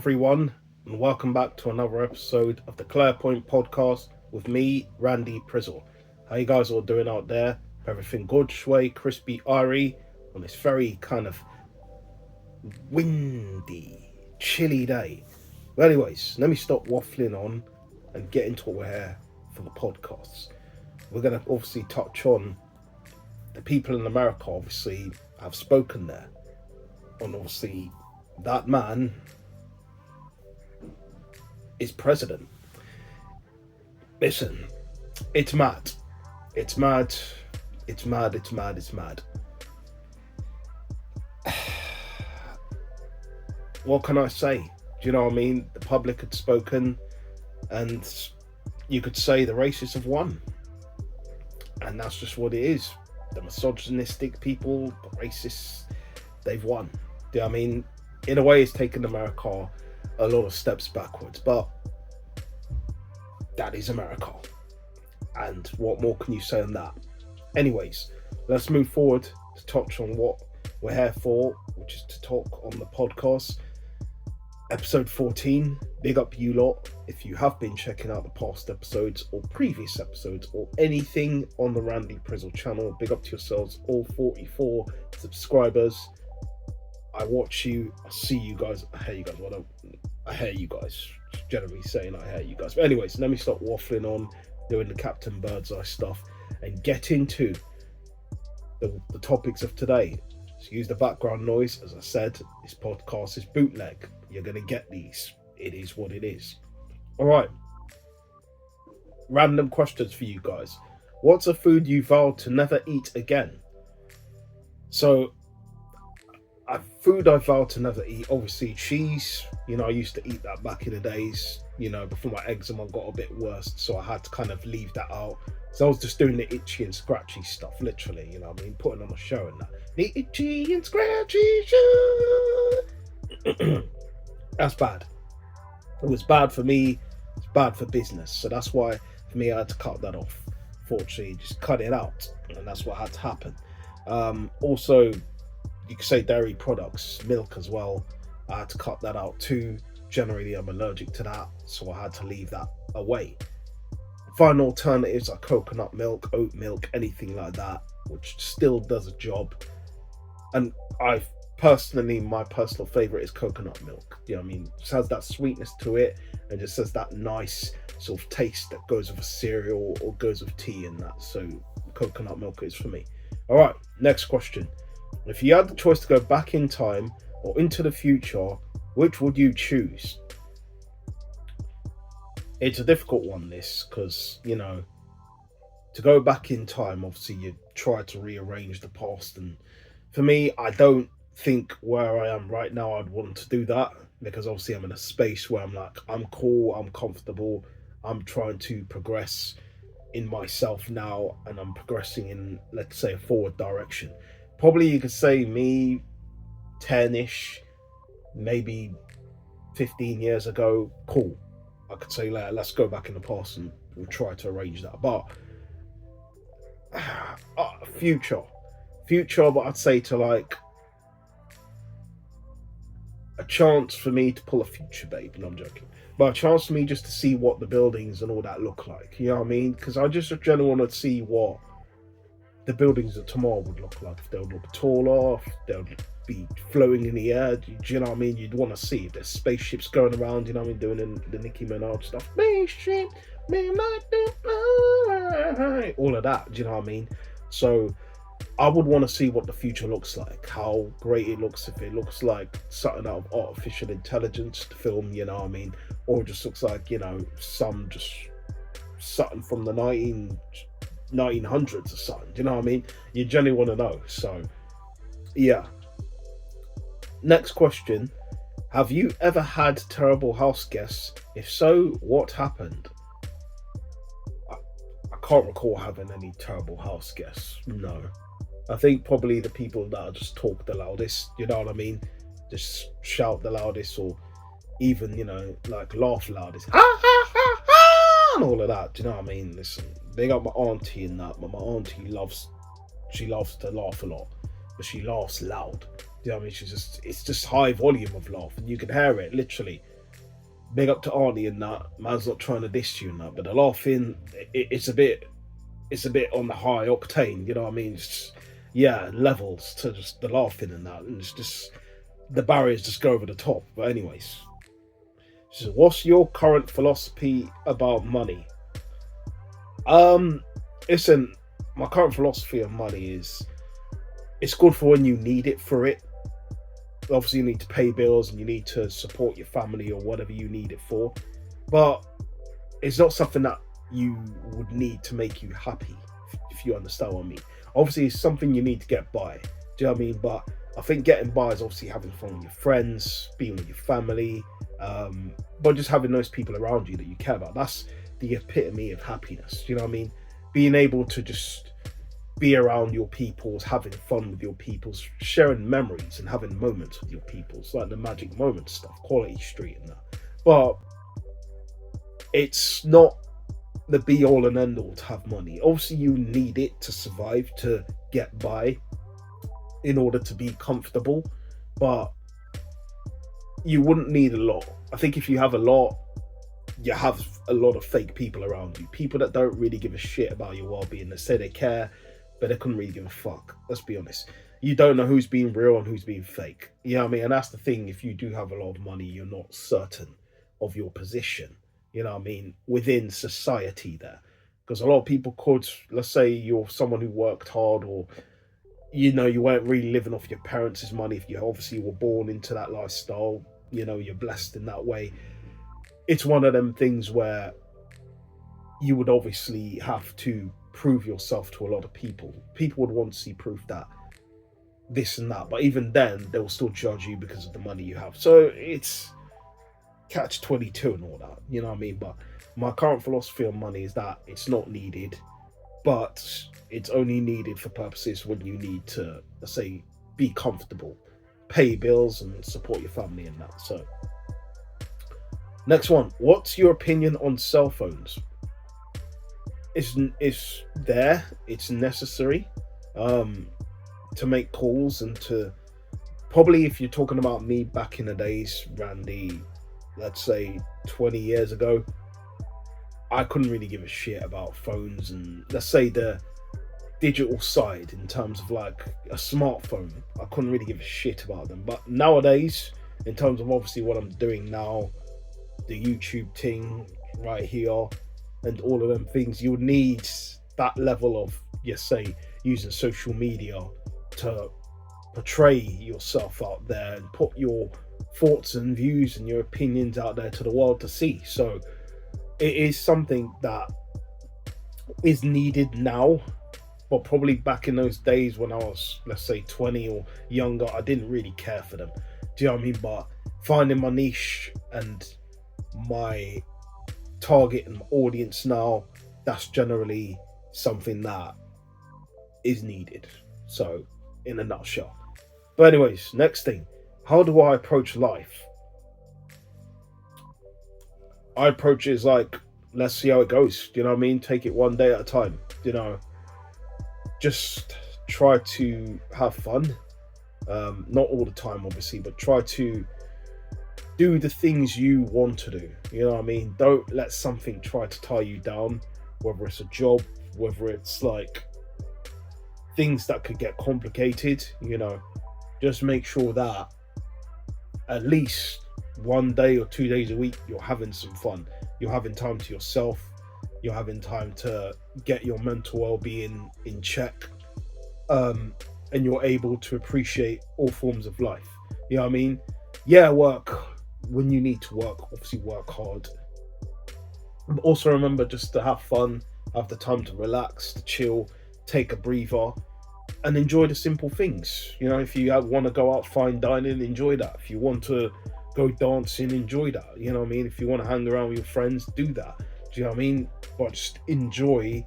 everyone, and welcome back to another episode of the Clarepoint podcast with me, Randy Prizzle. How you guys all doing out there? Everything good, shway, crispy, airy on this very kind of windy, chilly day. But anyways, let me stop waffling on and get into what we're here for the podcasts. We're going to obviously touch on the people in America, obviously, have spoken there. And obviously, that man is president. Listen, it's mad. It's mad. It's mad. It's mad. It's mad. What can I say? Do you know what I mean? The public had spoken, and you could say the racists have won. And that's just what it is. The misogynistic people, the racists, they've won. Do you know what I mean? In a way, it's taken America a lot of steps backwards, but that is America. And what more can you say on that? Anyways, let's move forward to touch on what we're here for, which is to talk on the podcast. Episode 14, big up you lot. If you have been checking out the past episodes or previous episodes or anything on the Randy Prizzle channel, big up to yourselves, all 44 subscribers. I watch you, I see you guys, I hear you guys. I hear you guys, generally saying I hear you guys. But anyways, let me stop waffling on, doing the Captain Birdseye stuff, and get into the topics of today. Excuse the background noise. As I said, this podcast is bootleg. You're going to get these. It is what it is. All right. Random questions for you guys. What's a food you vowed to never eat again? So, a food I vowed to never eat, obviously cheese. You know, I used to eat that back in the days, you know, before my eczema got a bit worse. So I had to kind of leave that out. So I was just doing the itchy and scratchy stuff, literally, you know what I mean? Putting on a show and that. The itchy and scratchy show. That's bad. It was bad for me. It's bad for business. So that's why, for me, I had to cut that off. Fortunately, just cut it out. And that's what had to happen. Also, you could say dairy products, milk as well. I had to cut that out too. Generally, I'm allergic to that, so I had to leave that away. Find alternatives like coconut milk, oat milk, anything like that, which still does a job. And my personal favorite is coconut milk. You know what I mean? It just has that sweetness to it, and just has that nice sort of taste that goes with a cereal or goes with tea and that. So coconut milk is for me. All right, next question. If you had the choice to go back in time or into the future, which would you choose? It's a difficult one, this, because, you know, to go back in time, obviously you try to rearrange the past. And for me, I don't think where I am right now I'd want to do that, because obviously I'm in a space where I'm like, I'm cool, I'm comfortable, I'm trying to progress in myself now, and I'm progressing in, let's say, a forward direction. Probably you could say me 10-ish, maybe 15 years ago, cool. I could say, let's go back in the past and we'll try to arrange that. But future, but I'd say to like a chance for me to pull a future babe. No, I'm joking. But a chance for me just to see what the buildings and all that look like. You know what I mean? Because I just generally want to see what the buildings of tomorrow would look like. If they would look taller, if they would be floating in the air. Do you know what I mean? You'd want to see if there's spaceships going around, you know what I mean, doing the Nicki Minaj stuff. Spaceship, all of that, do you know what I mean? So I would want to see what the future looks like, how great it looks, if it looks like something out of artificial intelligence to film, you know what I mean, or it just looks like, you know, something from the 1900s or something, do you know what I mean? You generally want to know. So yeah. Next question. Have you ever had terrible house guests? If so, what happened? I can't recall having any terrible house guests. No. I think probably the people that just talk the loudest, you know what I mean? Just shout the loudest, or even, you know, like laugh loudest. Ha ha ha ha! And all of that, do you know what I mean? Listen, they got my auntie in that, but my auntie loves to laugh a lot, but she laughs loud. You know what I mean? It's just high volume of laugh, and you can hear it literally. big up to Arnie and that. Man's not trying to diss you and that, but the laughing, it's a bit on the high octane. You know what I mean? Yeah, levels to just the laughing and that, and it's just the barriers just go over the top. But anyways, so what's your current philosophy about money? Um, listen, my current philosophy of money is it's good for when you need it for it. Obviously, you need to pay bills and you need to support your family or whatever you need it for. But it's not something that you would need to make you happy, if you understand what I mean. Obviously, it's something you need to get by. Do you know what I mean? But I think getting by is obviously having fun with your friends, being with your family, but just having those people around you that you care about. That's the epitome of happiness. Do you know what I mean? Being able to just be around your peoples, having fun with your peoples, sharing memories and having moments with your peoples, like the magic moments stuff, Quality Street and that. But it's not the be all and end all to have money. Obviously, you need it to survive, to get by, in order to be comfortable, but you wouldn't need a lot. I think if you have a lot, you have a lot of fake people around you. People that don't really give a shit about your well being. They say they care, but they couldn't really give a fuck. Let's be honest. You don't know who's being real and who's being fake. You know what I mean? And that's the thing. If you do have a lot of money, you're not certain of your position. You know what I mean? Within society there. Because a lot of people could, let's say you're someone who worked hard, or you weren't really living off your parents' money. If you obviously were born into that lifestyle, you're blessed in that way. It's one of them things where you would obviously have to prove yourself to a lot of people. People would want to see proof that this and that, but even then, they will still judge you because of the money you have. So it's catch 22 and all that, you know what I mean? But my current philosophy on money is that it's not needed, but it's only needed for purposes when you need to, let's say, be comfortable, pay bills, and support your family and that. So, next one. What's your opinion on cell phones? It's there. It's necessary to make calls and to probably, if you're talking about me back in the days, Randy, let's say 20 years ago, I couldn't really give a shit about phones and, let's say, the digital side in terms of like a smartphone. I couldn't really give a shit about them. But nowadays, in terms of obviously what I'm doing now, the YouTube thing right here, and all of them things, you would need that level of, yes, say, using social media to portray yourself out there and put your thoughts and views and your opinions out there to the world to see. So it is something that is needed now, but probably back in those days when I was, let's say, 20 or younger, I didn't really care for them. Do you know what I mean? But finding my niche and my target and audience now, that's generally something that is needed. So, in a nutshell. But anyways, next thing, how do I approach life? I approach it as like, let's see how it goes. Do you know what I mean? Take it one day at a time. Just try to have fun. Not all the time, obviously, but try to do the things you want to do. You know what I mean? Don't let something try to tie you down, whether it's a job, whether it's like things that could get complicated. Just make sure that at least one day or 2 days a week you're having some fun. You're having time to yourself. You're having time to get your mental well-being in check, and you're able to appreciate all forms of life. You know what I mean? Yeah, work when you need to work. Obviously, work hard. But also remember just to have fun, have the time to relax, to chill, take a breather, and enjoy the simple things. If you want to go out fine dining, enjoy that. If you want to go dancing, enjoy that. You know what I mean? If you want to hang around with your friends, do that. Do you know what I mean? But just enjoy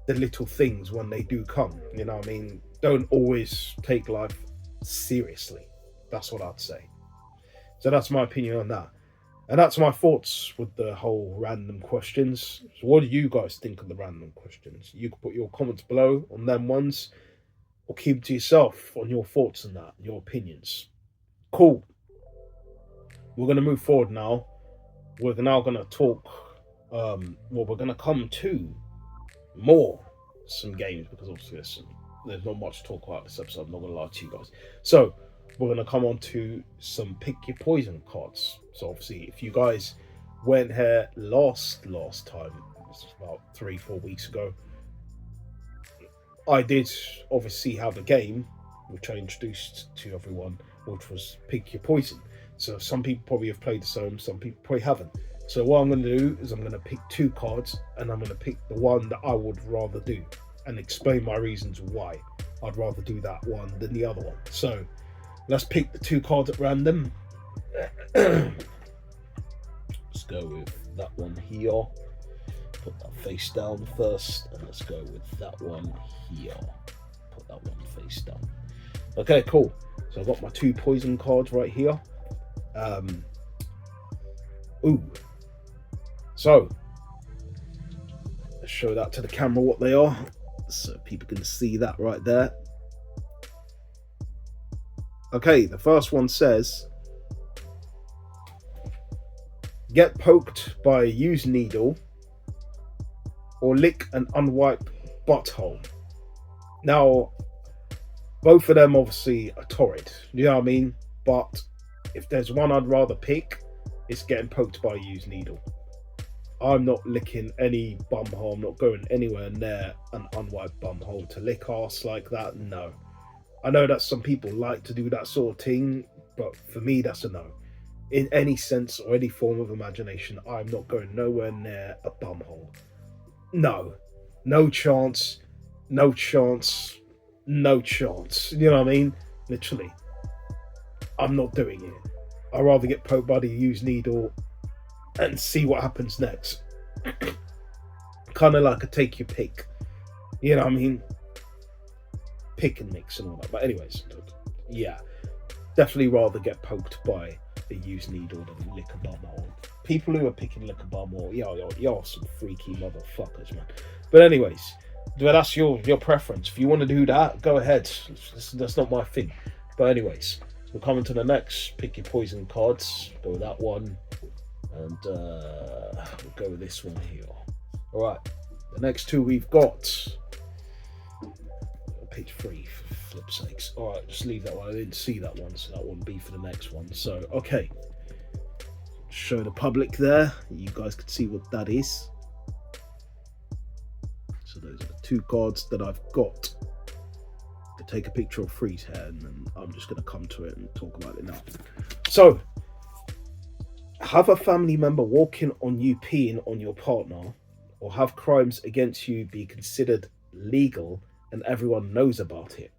the little things when they do come. You know what I mean? Don't always take life seriously. That's what I'd say. So that's my opinion on that. And that's my thoughts with the whole random questions. So what do you guys think of the random questions? You can put your comments below on them ones, or keep it to yourself on your thoughts on that, your opinions. Cool. We're going to move forward now. we're now going to talk. We're going to come to some games, because obviously there's not much to talk about this episode. I'm not going to lie to you guys. So we're going to come on to some pick your poison cards. So obviously, if you guys weren't here last time, this was about 3-4 weeks ago, I did obviously have a game which I introduced to everyone, which was pick your poison. So some people probably have played this home, some people probably haven't. So what I'm going to do is I'm going to pick 2 cards, and I'm going to pick the one that I would rather do and explain my reasons why I'd rather do that one than the other one. So let's pick the 2 cards at random. Let's go with that one here. Put that face down first, and let's go with that one here. Put that one face down. Okay, cool. So I've got my 2 poison cards right here. So let's show that to the camera what they are, so people can see that right there. Okay, the first one says, get poked by a used needle or lick an unwiped butthole. Now, both of them obviously are torrid, you know what I mean? But if there's one I'd rather pick, it's getting poked by a used needle. I'm not licking any bumhole. I'm not going anywhere near an unwiped bumhole to lick arse like that. No. I know that some people like to do that sort of thing, but for me, that's a no. In any sense or any form of imagination, I'm not going nowhere near a bumhole. No. No chance. No chance. No chance. You know what I mean? Literally. I'm not doing it. I'd rather get poked by the used needle and see what happens next. Kind of like a take your pick. You know what I mean? Pick and mix and all that. But anyways, yeah. Definitely rather get poked by a used needle than lick a bumhole. People who are picking lick a bumhole, you're some freaky motherfuckers, man. But anyways, that's your preference. If you want to do that, go ahead. That's not my thing. But anyways, we're coming to the next pick your poison cards. Go with that one. And we'll go with this one here. Alright, the next 2 we've got page 3, for flip's sakes. Alright, just leave that one. I didn't see that one, so that wouldn't be for the next one. So, okay. Show the public there. You guys can see what that is. So those are the 2 cards that I've got. I take a picture of Free's head, and then I'm just going to come to it and talk about it now. So, have a family member walking on you peeing on your partner, or have crimes against you be considered legal and everyone knows about it.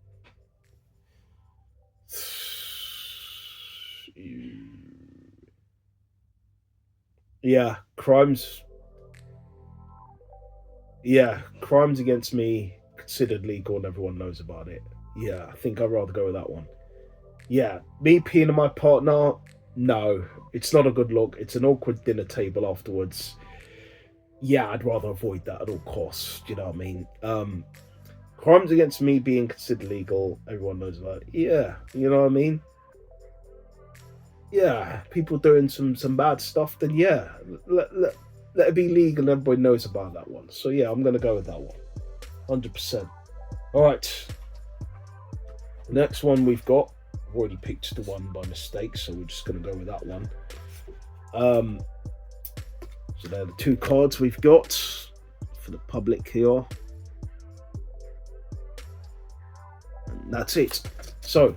Yeah, crimes against me considered legal and everyone knows about it. Yeah, I think I'd rather go with that one. Yeah, me peeing on my partner, no, it's not a good look. It's an awkward dinner table afterwards. Yeah, I'd rather avoid that at all costs. Do you know what I mean? Crimes against me being considered legal, everyone knows about it. Yeah, you know what I mean? Yeah, people doing some bad stuff, then yeah, let it be legal and everybody knows about that one. So yeah, I'm going to go with that one. 100%. Alright. Next one we've got. I've already picked the one by mistake, so we're just going to go with that one. So they're the 2 cards we've got for the public here. And that's it. So,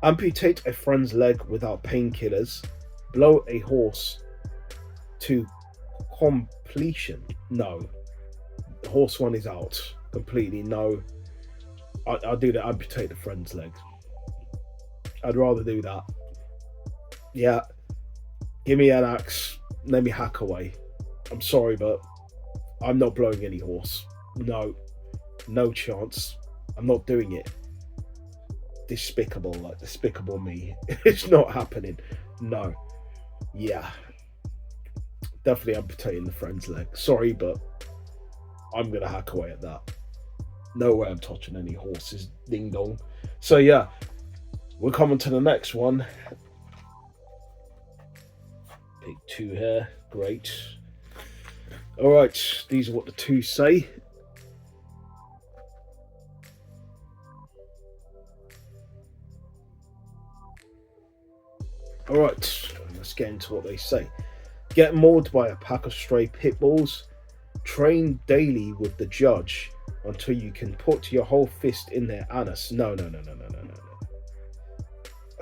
amputate a friend's leg without painkillers. Blow a horse to completion. No. The horse one is out. Completely no. I'll do that. Amputate a friend's leg. I'd rather do that. Yeah. Give me an axe. Let me hack away. I'm sorry, but I'm not blowing any horse. No. No chance. I'm not doing it. Despicable me. It's not happening. No. Yeah. Definitely amputating the friend's leg. Sorry, but I'm going to hack away at that. No way I'm touching any horses. Ding dong. So yeah. We're coming to the next one. Pick 2 here. Great. All right, these are what the 2 say. All right, let's get into what they say. Get mauled by a pack of stray pit bulls. Train daily with the judge until you can put your whole fist in their anus. No.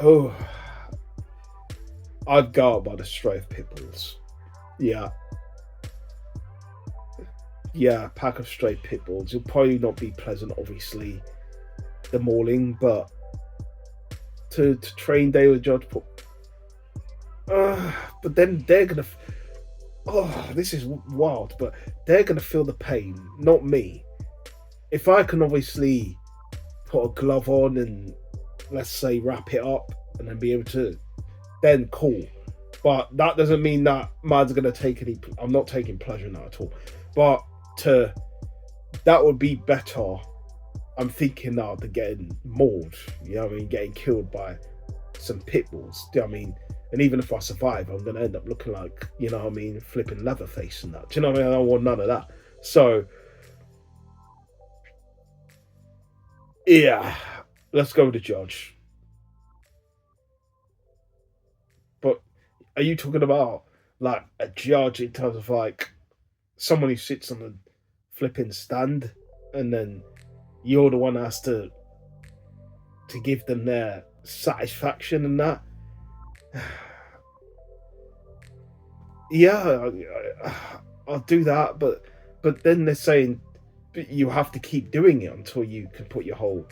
Oh, I'd go out by the stray pit bulls. Yeah. Yeah, pack of stray pit bulls. It'll probably not be pleasant, obviously, the mauling, but to train daily with the judge, but then they're gonna. Oh, this is wild, but they're gonna feel the pain, not me. If I can obviously put a glove on and let's say wrap it up and then be able to, then cool. But that doesn't mean that man's gonna take any. I'm not taking pleasure in that at all. But that would be better. I'm thinking now than getting mauled. You know what I mean? Getting killed by some pit bulls. Do you know what I mean? And even if I survive, I'm gonna end up looking like, you know what I mean, flipping Leatherface and that. Do you know what I mean? I don't want none of that. So yeah, let's go with the judge. But are you talking about like a judge in terms of like someone who sits on a flipping stand and then you're the one that has to give them their satisfaction and that? Yeah, I'll do that, but then they're saying you have to keep doing it until you can put your whole,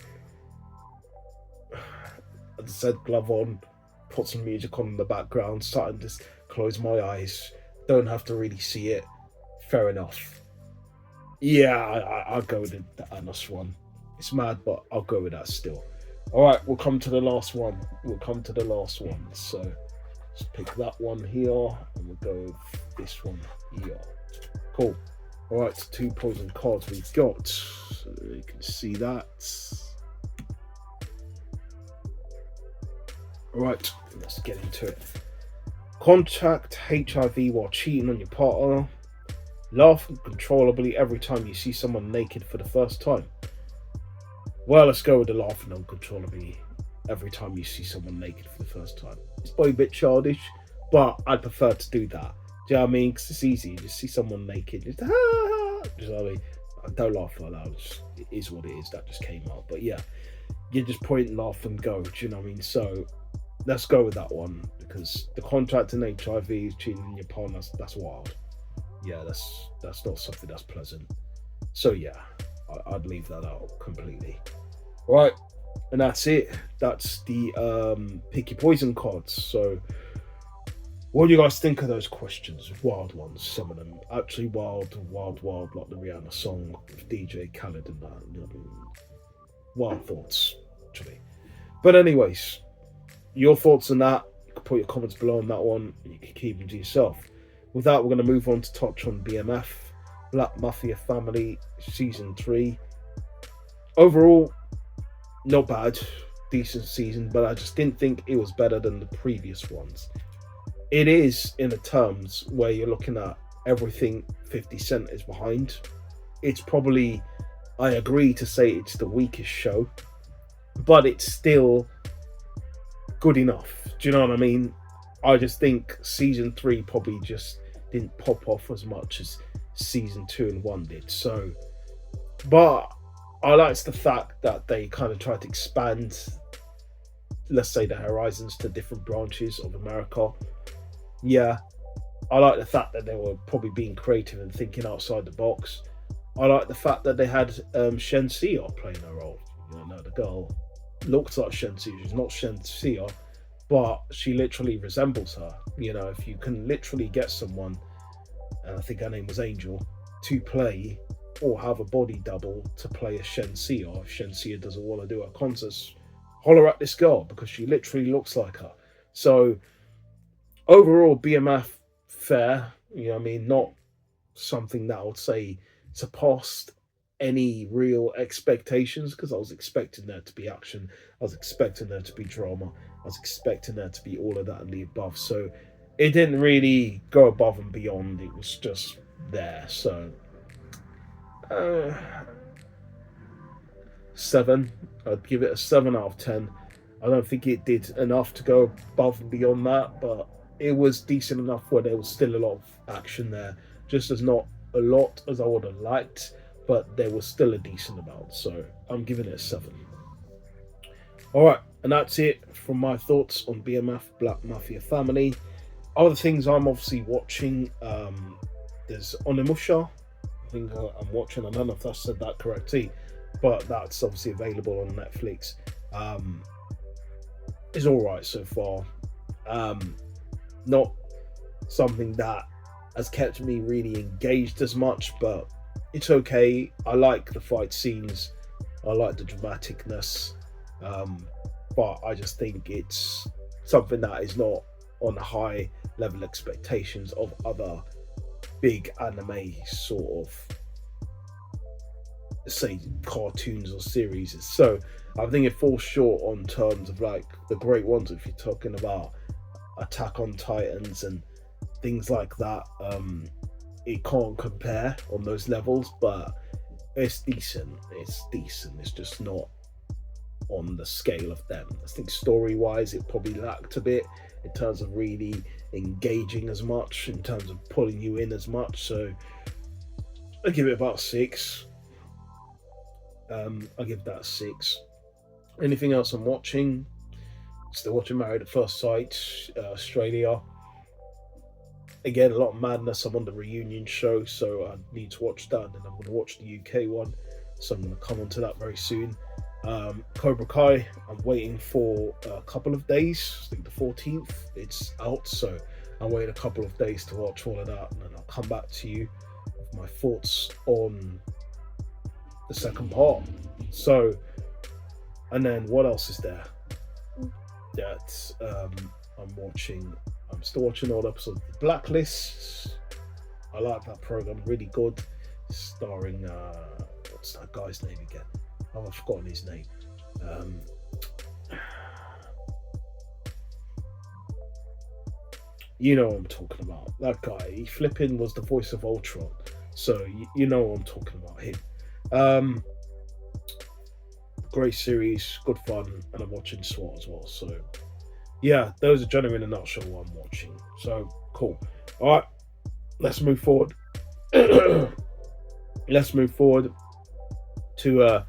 as I said, glove on, put some music on in the background, start and just close my eyes, don't have to really see it. Fair enough. Yeah, I'll go with the anus one. It's mad, but I'll go with that still. All right, we'll come to the last one. So let's pick that one here, and we'll go with this one here. Cool. All right, 2 poison cards we've got. So you can see that. All right, let's get into it. Contract HIV while cheating on your partner. Laugh uncontrollably every time you see someone naked for the first time. Well, let's go with the laughing uncontrollably every time you see someone naked for the first time. It's probably a bit childish, but I'd prefer to do that. Do you know what I mean? Because it's easy. You just see someone naked, just, ah! Do you know what I mean? I don't laugh out loud. It is what it is. That just came out. But yeah, you just point, laugh, and go. Do you know what I mean? So let's go with that one, because the contract in HIV is cheating on your partner. That's wild. Yeah, that's not something that's pleasant. So yeah, I'd leave that out completely. Right, and that's it. That's the pick your poison cards. So what do you guys think of those questions? Wild ones, some of them. Actually wild, like the Rihanna song with DJ Khaled and that. You know, wild thoughts, actually. But anyways, your thoughts on that, you can put your comments below on that one, and you can keep them to yourself. With that, we're going to move on to touch on BMF, Black Mafia Family, Season 3. Overall, not bad. Decent season, but I just didn't think it was better than the previous ones. It is in the terms where you're looking at everything 50 Cent is behind. It's probably, I agree to say it's the weakest show, but it's still good enough. Do you know what I mean? I just think Season 3 probably just didn't pop off as much as Season 2 and 1 did. So, but I liked the fact that they kind of tried to expand, let's say, the horizons to different branches of America. Yeah, I like the fact that they were probably being creative and thinking outside the box. I like the fact that they had Shenseea playing a role. You know, the girl looks like Shenseea. She's not Shenseea, but she literally resembles her. You know, if you can literally get someone, and I think her name was Angel, to play or have a body double to play a Shenseea, if Shenseea doesn't want to do her concerts, holler at this girl, because she literally looks like her. So overall, BMF fair. You know what I mean? Not something that I would say surpassed any real expectations, because I was expecting there to be action, I was expecting there to be drama, I was expecting there to be all of that and the above. So it didn't really go above and beyond. It was just there. So uh, 7. I'd give it a 7 out of 10. I don't think it did enough to go above and beyond that, but it was decent enough where there was still a lot of action there. Just as not a lot as I would have liked, but there was still a decent amount. So I'm giving it a 7. All right, and that's it from my thoughts on BMF Black Mafia Family. Other things I'm obviously watching. There's Onimusha. I think I'm watching. I don't know if I said that correctly, but that's obviously available on Netflix. It's all right so far. Not something that has kept me really engaged as much, but it's okay. I like the fight scenes. I like the dramaticness, but I just think it's something that is not on the high level expectations of other big anime sort of say cartoons or series. So I think it falls short on terms of like the great ones. If you're talking about Attack on Titans and things like that, it can't compare on those levels, but it's decent. It's decent. It's just not on the scale of them. I think story wise, it probably lacked a bit in terms of really engaging as much, in terms of pulling you in as much. So I give it about 6. I give that 6. Anything else I'm watching? Still watching Married at First Sight, Australia. Again, a lot of madness. I'm on the reunion show, so I need to watch that. And I'm going to watch the UK one, so I'm going to come on to that very soon. Cobra Kai, I'm waiting for a couple of days. I think the 14th it's out, so I'm waiting a couple of days to watch all of that, and then I'll come back to you with my thoughts on the second part. So, and then what else is there that I'm still watching all episodes of The Blacklist. I like that program, really good. Starring what's that guy's name again? Oh, I've forgotten his name. You know what I'm talking about. That guy. He flipping was the voice of Ultron. So you know what I'm talking about, him. Great series, good fun, and I'm watching SWAT as well. So yeah, those are generally in a nutshell what I'm watching. So cool. All right, let's move forward. Let's move forward to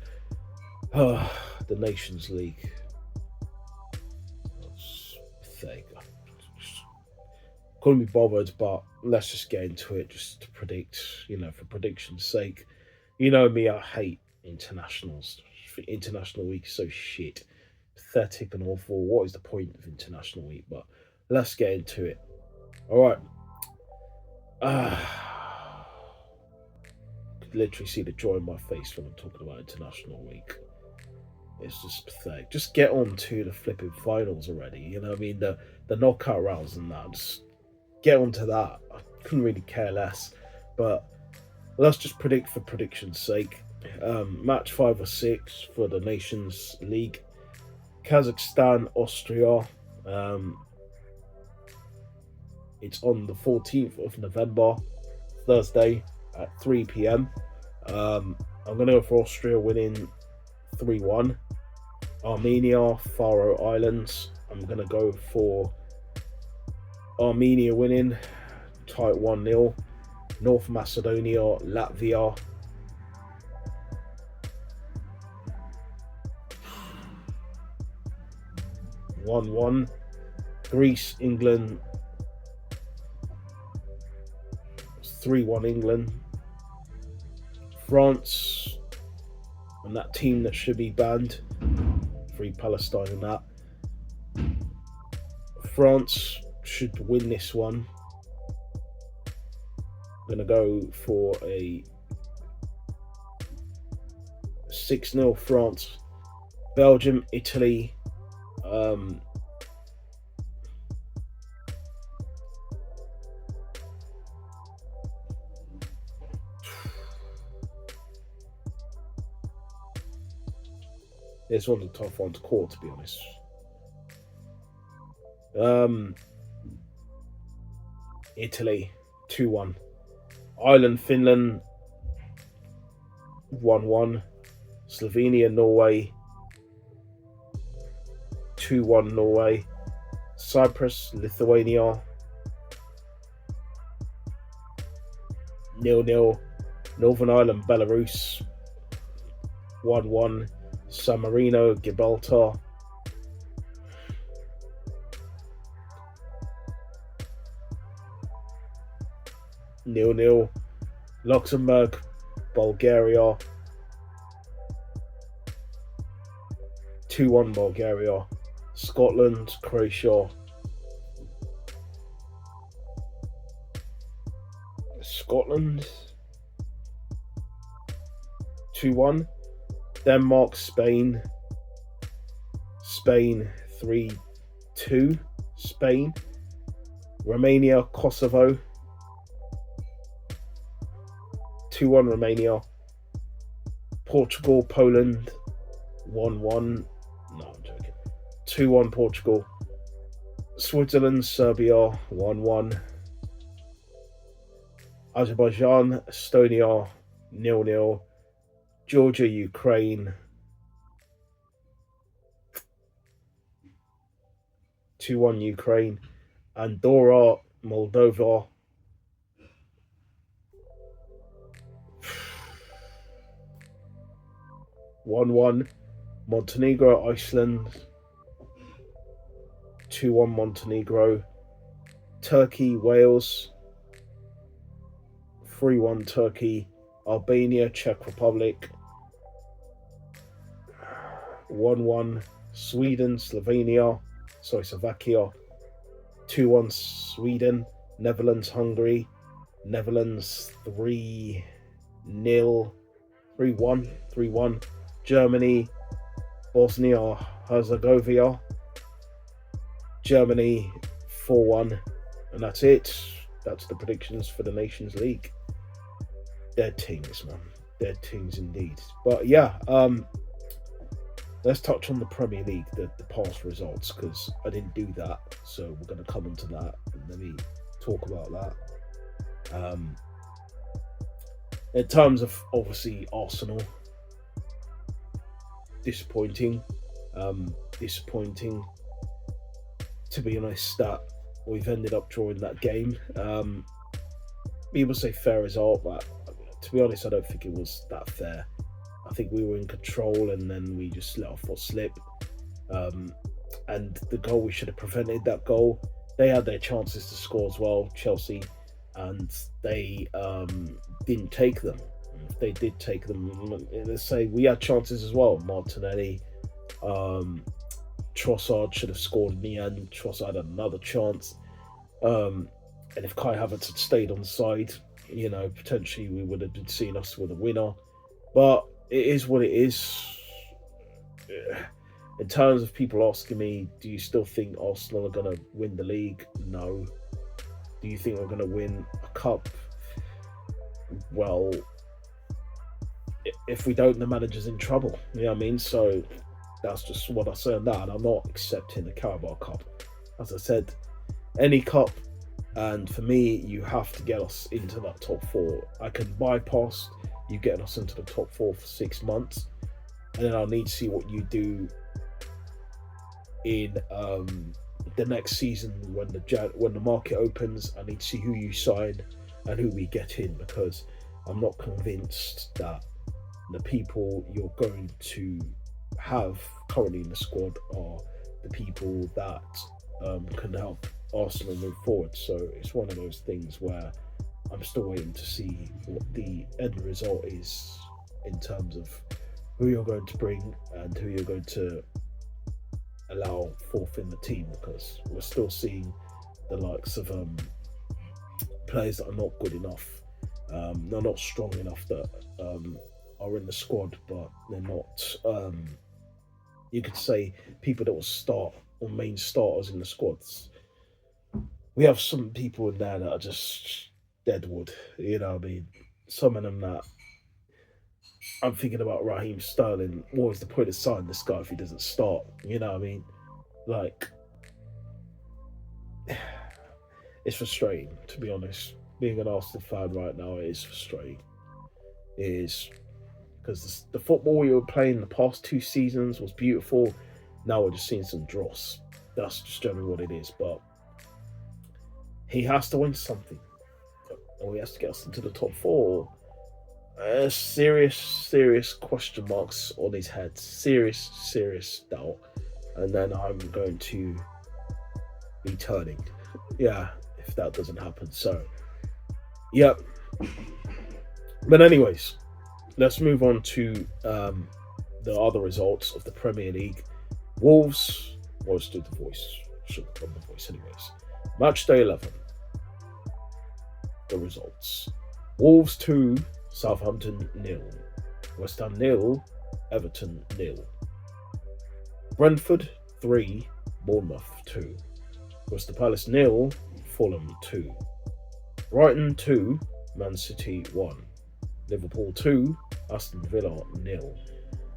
the Nations League. That's pathetic. Couldn't be bothered, but let's just get into it just to predict, for prediction's sake. You know me, I hate internationals. International week is so shit. Pathetic and awful. What is the point of international week? But let's get into it. Alright. Could literally see the joy in my face when I'm talking about international week. It's just pathetic. Just get on to the flipping finals already. You know what I mean? The knockout rounds and that. Just get on to that. I couldn't really care less. But let's just predict for prediction's sake. Match 5 or 6 for the Nations League. Kazakhstan, Austria. It's on the 14th of November, Thursday at 3 p.m. I'm going to go for Austria winning 3-1. Armenia, Faroe Islands. I'm going to go for Armenia winning, tight 1-0. North Macedonia, Latvia. 1-1. Greece, England. 3-1 England. France, and that team that should be banned. Free Palestine and that. France should win this one. I'm going to go for a 6-0 France. Belgium, Italy. This one's a tough one to call, to be honest. Italy 2-1. Ireland, Finland 1-1. Slovenia, Norway 2-1 Norway. Cyprus, Lithuania 0-0. Northern Ireland, Belarus 1-1. San Marino, Gibraltar 0-0. Luxembourg, Bulgaria 2-1 Bulgaria. Scotland, Croatia. Scotland 2-1. Denmark, Spain. Spain 3-2. Spain. Romania, Kosovo 2-1 Romania. Portugal, Poland 1-1. No, I'm joking. 2-1 Portugal. Switzerland, Serbia 1-1. Azerbaijan, Estonia 0-0. Georgia, Ukraine 2-1 Ukraine. Andorra, Moldova 1-1. Montenegro, Iceland 2-1 Montenegro. Turkey, Wales 3-1 Turkey. Albania, Czech Republic 1-1. Sweden, Slovakia 2-1 Sweden. Netherlands, Hungary. Netherlands 3-0. 3-1. Germany, Bosnia Herzegovina. Germany 4-1. And that's it. That's the predictions for the Nations League. Dead things, man. Dead things indeed. But yeah, let's touch on the Premier League, the past results, because I didn't do that. So we're going to come into that and let me talk about that. In terms of, obviously, Arsenal, disappointing. To be honest, that we've ended up drawing that game. People say fair result, but to be honest, I don't think it was that fair. I think we were in control and then we just let our foot slip. And the goal, we should have prevented that goal. They had their chances to score as well, Chelsea, and they didn't take them. If they did take them, let's say we had chances as well. Martinelli, Trossard should have scored in the end. Trossard had another chance. And if Kai Havertz had stayed on the side, potentially we would have been seeing us with a winner. But it is what it is. In terms of people asking me, do you still think Arsenal are going to win the league? No. Do you think we're going to win a cup? Well, if we don't, the manager's in trouble. You know what I mean? So that's just what I say on that. And I'm not accepting the Carabao Cup. As I said, any cup, and for me, you have to get us into that top four. I can bypass you getting us into the top four for 6 months, and then I'll need to see what you do in the next season when the market opens. I need to see who you sign and who we get in, because I'm not convinced that the people you're going to have currently in the squad are the people that can help Arsenal move forward. So it's one of those things where I'm still waiting to see what the end result is in terms of who you're going to bring and who you're going to allow forth in the team, because we're still seeing the likes of players that are not good enough. They're not strong enough that are in the squad, but they're not, you could say, people that will start or main starters in the squads. We have some people in there that are just deadwood, you know what I mean? Some of them that I'm thinking about Raheem Sterling. What is the point of signing this guy if he doesn't start? You know what I mean? Like, it's frustrating, to be honest. Being an Arsenal fan right now, it is frustrating. It is, because the football we were playing the past 2 seasons was beautiful. Now we're just seeing some dross. That's just generally what it is. But he has to win something, or he has to get us into the top four. Serious question marks on his head. Serious doubt. And then I'm going to be turning. Yeah, if that doesn't happen. So, yeah. But anyways, let's move on to the other results of the Premier League. Wolves, let's do the voice. Should have done the voice anyways. Matchday 11. The results. Wolves 2, Southampton 0. West Ham 0, Everton 0. Brentford 3, Bournemouth 2. Crystal Palace 0, Fulham 2. Brighton 2, Man City 1. Liverpool 2, Aston Villa 0.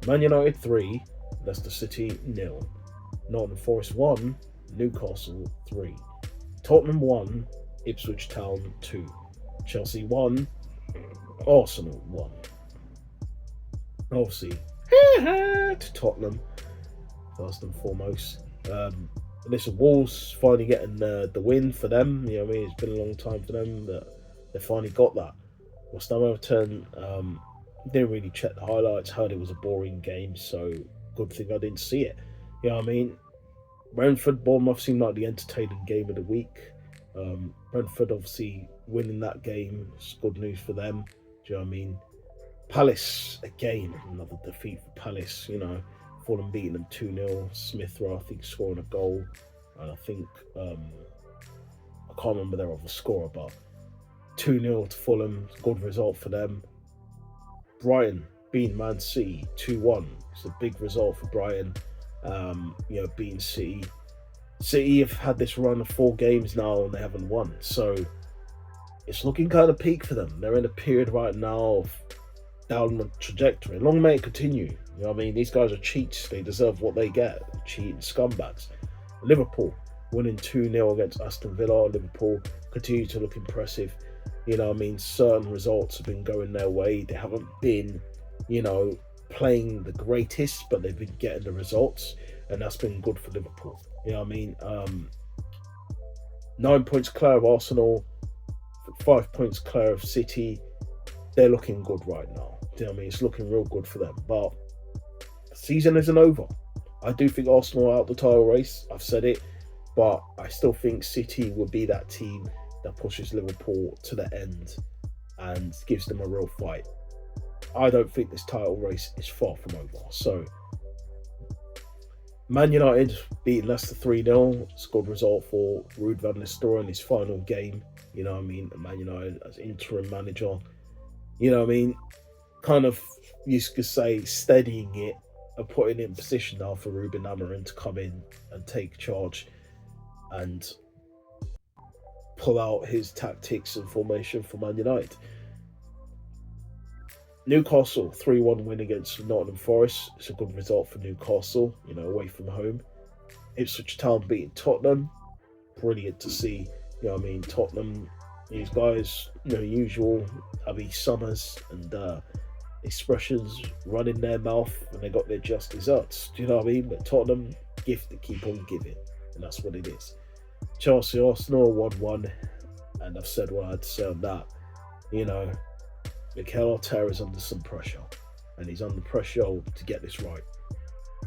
Man United 3, Leicester City 0. Nottingham Forest 1, Newcastle 3. Tottenham 1, Ipswich Town 2. Chelsea 1, Arsenal 1. Obviously, to Tottenham, first and foremost. Listen, Wolves finally getting the win for them. You know what I mean? It's been a long time for them that they finally got that. West Ham Everton, didn't really check the highlights. Heard it was a boring game, so good thing I didn't see it. You know what I mean? Brentford, Bournemouth seemed like the entertaining game of the week. Brentford obviously winning that game is good news for them. Do you know what I mean? Palace, again, another defeat for Palace. You know, Fulham beating them 2-0. Smith Rowe, I think, scoring a goal. And I think, I can't remember their other scorer, but 2-0 to Fulham, good result for them. Brighton beating Man City 2-1. It's a big result for Brighton. You know, beating City. City have had this run of 4 games now and they haven't won. So it's looking kind of peak for them. They're in a period right now of downward trajectory. Long may it continue. You know what I mean? These guys are cheats. They deserve what they get. Cheating scumbags. Liverpool winning 2-0 against Aston Villa. Liverpool continue to look impressive. You know what I mean? Certain results have been going their way. They haven't been, you know, playing the greatest, but they've been getting the results. And that's been good for Liverpool. You know what I mean? 9 points clear of Arsenal. 5 points clear of City. They're looking good right now. You know what I mean? It's looking real good for them. But the season isn't over. I do think Arsenal are out the title race. I've said it. But I still think City will be that team that pushes Liverpool to the end and gives them a real fight. I don't think this title race is far from over. So, Man United beat Leicester 3-0. It's a good result for Ruud van Nistelrooy in his final game. You know what I mean? Man United as interim manager. You know what I mean? Kind of, you could say, steadying it and putting it in position now for Ruben Amorim to come in and take charge and pull out his tactics and formation for Man United. Newcastle 3-1 win against Nottingham Forest. It's a good result for Newcastle, you know, away from home. Ipswich Town beating Tottenham. Brilliant to see. You know what I mean? Tottenham, these guys, you know, usual Abby Summers and expressions running their mouth and they got their just desserts. Do you know what I mean? But Tottenham, gift that keep on giving. And that's what it is. Chelsea Arsenal 1-1. And I've said what I had to say on that. You know, Mikel Arteta is under some pressure, and he's under pressure to get this right.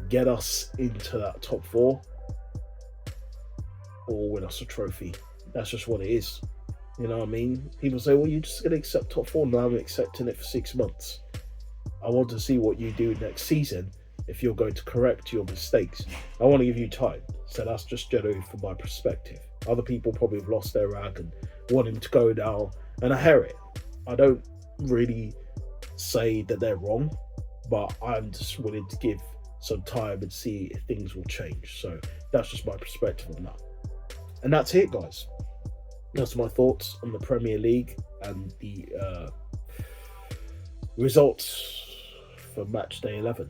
Get us into that top 4 or win us a trophy. That's just what it is. You know what I mean? People say, well, you're just going to accept top 4. No, I'm accepting it for 6 months. I want to see what you do next season if you're going to correct your mistakes. I want to give you time. So that's just generally from my perspective. Other people probably have lost their rag and want him to go down, and I hear it. I don't really say that they're wrong, but I'm just willing to give some time and see if things will change. So that's just my perspective on that. And that's it, guys. That's my thoughts on the Premier League and the results for Matchday 11.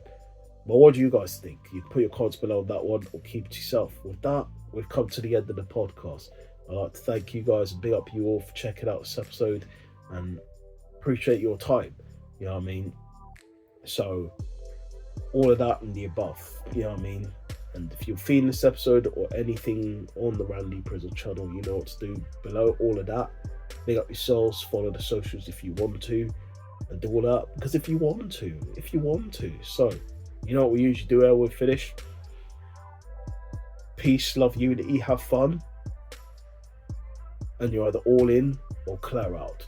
But what do you guys think? You can put your comments below on that one or keep it to yourself. With that, we've come to the end of the podcast. I'd like to thank you guys and big up you all for checking out this episode and appreciate your time. You know what I mean? So, all of that and the above. You know what I mean? And if you're feeling this episode or anything on the Randy Prizzle channel, you know what to do below all of that. Big up yourselves, follow the socials if you want to, and do all that. Because if you want to. So, you know what we usually do when we're finished? Peace, love, unity, have fun. And you're either all in or clear out.